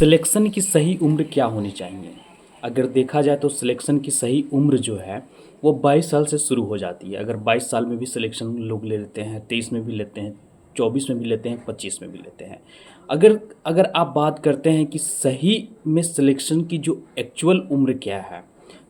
Selection की सही उम्र क्या होनी चाहिए? अगर देखा जाए तो सिलेक्शन की सही उम्र जो है वो 22 साल से शुरू हो जाती है। अगर 22 साल में भी सिलेक्शन लोग ले लेते हैं, 23 में भी लेते हैं, 24 में भी लेते हैं, 25 में भी लेते हैं। अगर अगर आप बात करते हैं कि सही में सिलेक्शन की जो एक्चुअल उम्र क्या है,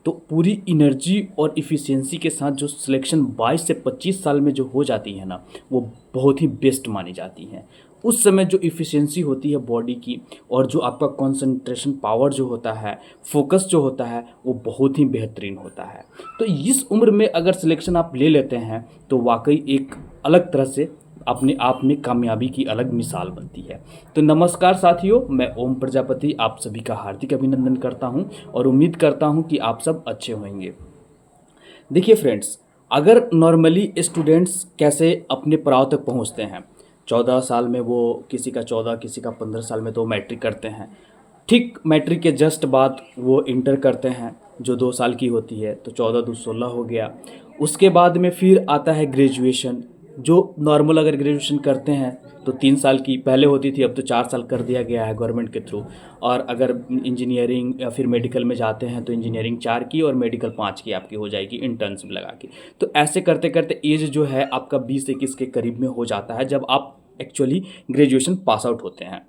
तो पूरी एनर्जी और एफिशिएंसी के साथ जो सिलेक्शन 22 से 25 साल में जो हो जाती है ना, वो बहुत ही बेस्ट मानी जाती हैं। उस समय जो एफिशिएंसी होती है बॉडी की और जो आपका कंसंट्रेशन पावर जो होता है, फोकस जो होता है, वो बहुत ही बेहतरीन होता है। तो इस उम्र में अगर सिलेक्शन आप ले लेते हैं तो वाकई एक अलग तरह से अपने आप में कामयाबी की अलग मिसाल बनती है। तो नमस्कार साथियों, मैं ओम प्रजापति आप सभी का हार्दिक अभिनंदन करता हूं और उम्मीद करता हूं कि आप सब अच्छे होंगे। देखिए फ्रेंड्स, अगर नॉर्मली स्टूडेंट्स कैसे अपने पड़ाव तक पहुंचते हैं, 14 साल में वो किसी का 14, किसी का 15 साल में तो मैट्रिक करते हैं। ठीक मैट्रिक के जस्ट बाद वो इंटर करते हैं जो 2 साल की होती है, तो 14 दूनी 16 हो गया। उसके बाद में फिर आता है ग्रेजुएशन, जो नॉर्मल अगर ग्रेजुएशन करते हैं तो 3 साल की पहले होती थी, अब तो 4 साल कर दिया गया है गवर्नमेंट के थ्रू। और अगर इंजीनियरिंग या फिर मेडिकल में जाते हैं तो इंजीनियरिंग 4 की और मेडिकल 5 की आपकी हो जाएगी इंटर्नशिप लगा के। तो ऐसे करते करते एज जो है आपका 20-21 के करीब में हो जाता है जब आप एक्चुअली ग्रेजुएशन पास आउट होते हैं।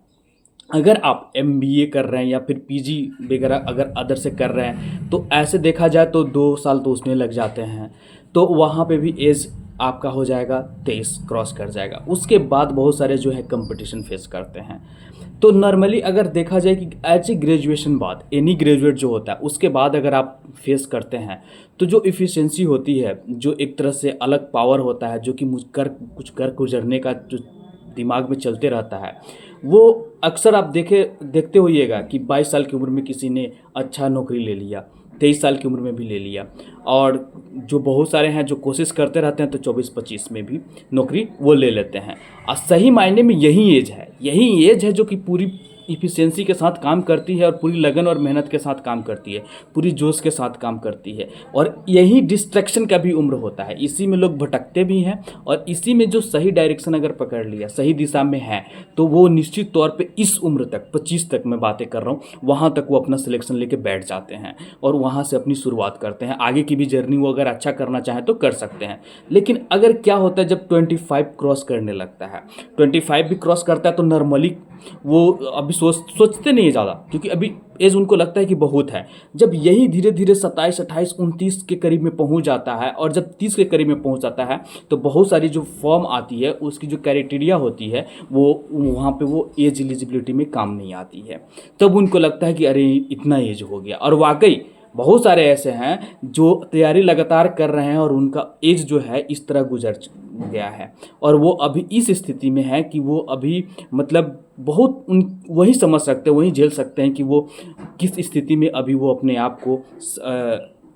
अगर आप एमबीए कर रहे हैं या फिर पीजी वगैरह अगर अदर से कर रहे हैं तो ऐसे देखा जाए तो 2 साल तो उसमें लग जाते हैं, तो वहाँ पे भी एज आपका हो जाएगा 23 क्रॉस कर जाएगा। उसके बाद बहुत सारे जो है कंपटीशन फेस करते हैं। तो नॉर्मली अगर देखा जाए कि एज ए ग्रेजुएशन बाद एनी ग्रेजुएट जो होता है उसके बाद अगर आप फेस करते हैं तो जो इफ़िशिएंसी होती है, जो एक तरह से अलग पावर होता है, जो कि कुछ कर गुजरने का जो दिमाग में चलते रहता है, वो अक्सर आप देखते होइएगा कि 22 साल की उम्र में किसी ने अच्छा नौकरी ले लिया, 23 साल की उम्र में भी ले लिया, और जो बहुत सारे हैं जो कोशिश करते रहते हैं तो 24-25 में भी नौकरी वो ले लेते हैं। और सही मायने में यही एज है जो कि पूरी इफ़िशिएंसी के साथ काम करती है और पूरी लगन और मेहनत के साथ काम करती है, पूरी जोश के साथ काम करती है। और यही डिस्ट्रैक्शन का भी उम्र होता है, इसी में लोग भटकते भी हैं और इसी में जो सही डायरेक्शन अगर पकड़ लिया, सही दिशा में है, तो वो निश्चित तौर पे इस उम्र तक 25 तक मैं बातें कर रहा हूँ, वहाँ तक वो अपना सिलेक्शन लेके बैठ जाते हैं और वहाँ से अपनी शुरुआत करते हैं। आगे की भी जर्नी वो अगर अच्छा करना चाहें तो कर सकते हैं। लेकिन अगर क्या होता है जब 25 क्रॉस करने लगता है, 25 भी क्रॉस करता है तो नॉर्मली वो अभी सोचते नहीं है ज़्यादा, क्योंकि अभी एज उनको लगता है कि बहुत है। जब यही धीरे धीरे 27, 28, 29 के करीब में पहुंच जाता है और जब 30 के करीब में पहुंच जाता है तो बहुत सारी जो फॉर्म आती है उसकी जो क्राइटेरिया होती है वो वहाँ पे वो एज एलिजिबिलिटी में काम नहीं आती है। तब उनको लगता है कि अरे इतना एज हो गया। और वाकई बहुत सारे ऐसे हैं जो तैयारी लगातार कर रहे हैं और उनका एज जो है इस तरह गुजर गया है और वो अभी इस स्थिति में है कि वो अभी मतलब बहुत उन वही समझ सकते हैं, वही झेल सकते हैं कि वो किस स्थिति में अभी वो अपने आप को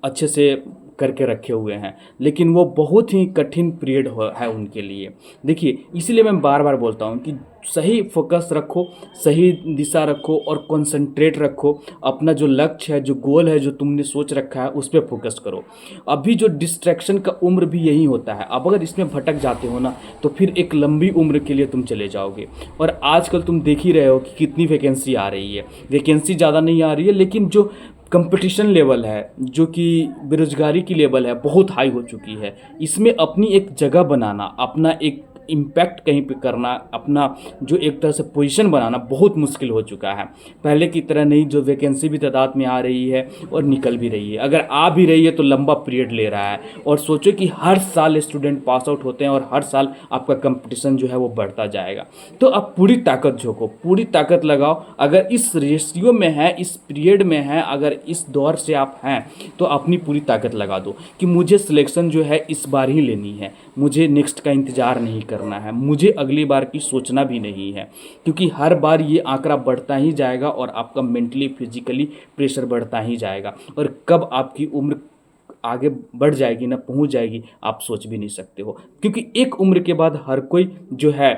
अच्छे से करके रखे हुए हैं। लेकिन वो बहुत ही कठिन पीरियड है उनके लिए। देखिए, इसीलिए मैं बार बार बोलता हूँ कि सही फोकस रखो, सही दिशा रखो और कंसंट्रेट रखो। अपना जो लक्ष्य है, जो गोल है, जो तुमने सोच रखा है उस पर फोकस करो। अभी जो डिस्ट्रैक्शन का उम्र भी यही होता है। अब अगर इसमें भटक जाते हो ना तो फिर एक लंबी उम्र के लिए तुम चले जाओगे। और आजकल तुम देख ही रहे हो कि कितनी वैकेंसी आ रही है। वैकेंसी ज़्यादा नहीं आ रही है, लेकिन जो कंपटीशन लेवल है, जो कि बेरोजगारी की लेवल है, बहुत हाई हो चुकी है। इसमें अपनी एक जगह बनाना, अपना एक इम्पैक्ट कहीं पे करना, अपना जो एक तरह से पोजीशन बनाना बहुत मुश्किल हो चुका है। पहले की तरह नहीं, जो वैकेंसी भी तादाद में आ रही है और निकल भी रही है। अगर आ भी रही है तो लंबा पीरियड ले रहा है। और सोचो कि हर साल स्टूडेंट पास आउट होते हैं और हर साल आपका कंपटीशन जो है वो बढ़ता जाएगा। तो आप पूरी ताकत झोंको, पूरी ताकत लगाओ। अगर इस रेशियो में है, इस पीरियड में है, अगर इस दौर से आप हैं तो अपनी पूरी ताकत लगा दो कि मुझे सिलेक्शन जो है इस बार ही लेनी है, मुझे नेक्स्ट का इंतज़ार नहीं करना है, मुझे अगली बार की सोचना भी नहीं है। क्योंकि हर बार ये आंकड़ा बढ़ता ही जाएगा और आपका मेंटली फिजिकली प्रेशर बढ़ता ही जाएगा। और कब आपकी उम्र आगे बढ़ जाएगी ना, पहुंच जाएगी, आप सोच भी नहीं सकते हो। क्योंकि एक उम्र के बाद हर कोई जो है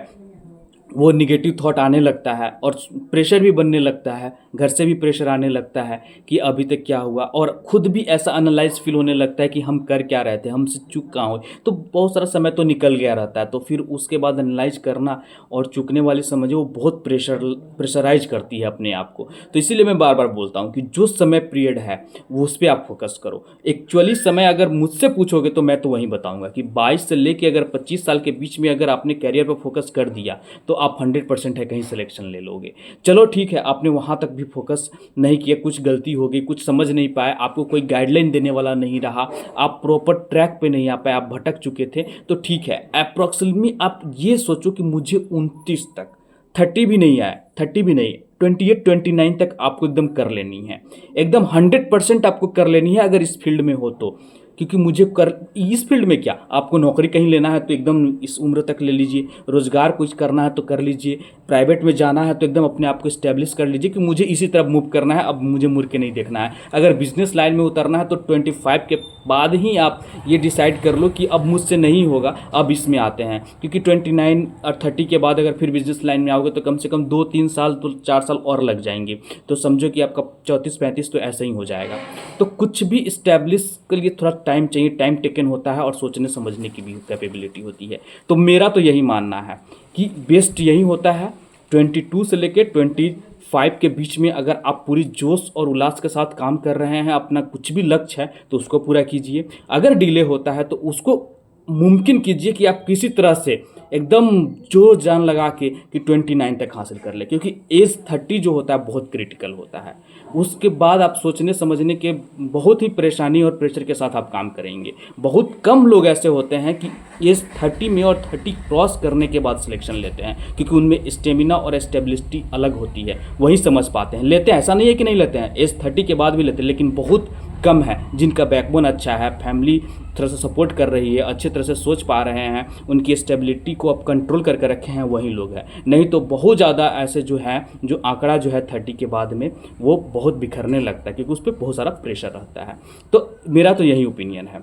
वो निगेटिव थॉट आने लगता है और प्रेशर भी बनने लगता है, घर से भी प्रेशर आने लगता है कि अभी तक क्या हुआ, और खुद भी ऐसा एनालाइज फील होने लगता है कि हम कर क्या रहे थे, हमसे चूक कहाँ हुई। तो बहुत सारा समय तो निकल गया रहता है, तो फिर उसके बाद एनालाइज करना और चूकने वाली समझे वो बहुत प्रेशराइज करती है अपने आप को। तो इसीलिए मैं बार बार बोलता हूँ कि जो समय पीरियड है वो उस पर आप फोकस करो। एक्चुअली समय अगर मुझसे पूछोगे तो मैं तो वही बताऊँगा कि 22 से लेके अगर 25 साल के बीच में अगर आपने कैरियर पर फोकस कर दिया तो आप 100% है कहीं सिलेक्शन ले लोगे। चलो ठीक है, आपने वहाँ तक भी फोकस नहीं किया, कुछ गलती हो गई, कुछ समझ नहीं पाए, आपको कोई गाइडलाइन देने वाला नहीं रहा, आप प्रॉपर ट्रैक पे नहीं आ पाए, आप भटक चुके थे, तो ठीक है, अप्रॉक्सीमेटली आप ये सोचो कि मुझे 29 तक, 30 भी नहीं आए, 30 भी नहीं, 28 29 तक आपको एकदम कर लेनी है, एकदम 100% आपको कर लेनी है अगर इस फील्ड में हो तो। क्योंकि मुझे कर इस फील्ड में क्या, आपको नौकरी कहीं लेना है तो एकदम इस उम्र तक ले लीजिए, रोजगार कुछ करना है तो कर लीजिए, प्राइवेट में जाना है तो एकदम अपने आप को इस्टेब्लिश कर लीजिए कि मुझे इसी तरफ मूव करना है, अब मुझे मुड़ के नहीं देखना है। अगर बिजनेस लाइन में उतरना है तो 25 के बाद ही आप ये डिसाइड कर लो कि अब मुझसे नहीं होगा, अब इसमें आते हैं। क्योंकि 29 और 30 के बाद अगर फिर बिजनेस लाइन में आओगे तो कम से कम 2-3 साल तो 4 साल और लग जाएंगे, तो समझो कि आपका 34-35 तो ऐसे ही हो जाएगा। तो कुछ भी इस्टेब्लिश के लिए थोड़ा टाइम चाहिए, टाइम टेकन होता है और सोचने समझने की भी कैपेबिलिटी होती है। तो मेरा तो यही मानना है कि बेस्ट यही होता है 22 से लेके 25 के बीच में अगर आप पूरी जोश और उल्लास के साथ काम कर रहे हैं, अपना कुछ भी लक्ष्य है तो उसको पूरा कीजिए। अगर डिले होता है तो उसको मुमकिन कीजिए कि आप किसी तरह से एकदम जोर जान लगा के कि 29 तक हासिल कर ले, क्योंकि एज 30 जो होता है बहुत क्रिटिकल होता है। उसके बाद आप सोचने समझने के बहुत ही परेशानी और प्रेशर के साथ आप काम करेंगे। बहुत कम लोग ऐसे होते हैं कि एज 30 में और 30 क्रॉस करने के बाद सिलेक्शन लेते हैं, क्योंकि उनमें स्टेमिना और स्टेबिलिटी अलग होती है, वही समझ पाते हैं। लेते हैं, ऐसा नहीं है कि नहीं लेते हैं, एज 30 के बाद भी लेते हैं, लेकिन बहुत कम है जिनका बैकबोन अच्छा है, फैमिली थोड़ा सा सपोर्ट कर रही है, अच्छी तरह से सोच पा रहे हैं, उनकी स्टेबिलिटी को अब कंट्रोल करके रखे हैं, वही लोग हैं। नहीं तो बहुत ज़्यादा ऐसे जो है, जो आंकड़ा जो है 30 के बाद में वो बहुत बिखरने लगता है, क्योंकि उस पर बहुत सारा प्रेशर रहता है। तो मेरा तो यही ओपिनियन है।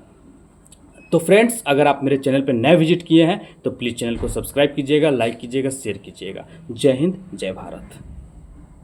तो फ्रेंड्स, अगर आप मेरे चैनल पर नए विजिट किए हैं तो प्लीज़ चैनल को सब्सक्राइब कीजिएगा, लाइक कीजिएगा, शेयर कीजिएगा। जय हिंद, जय भारत।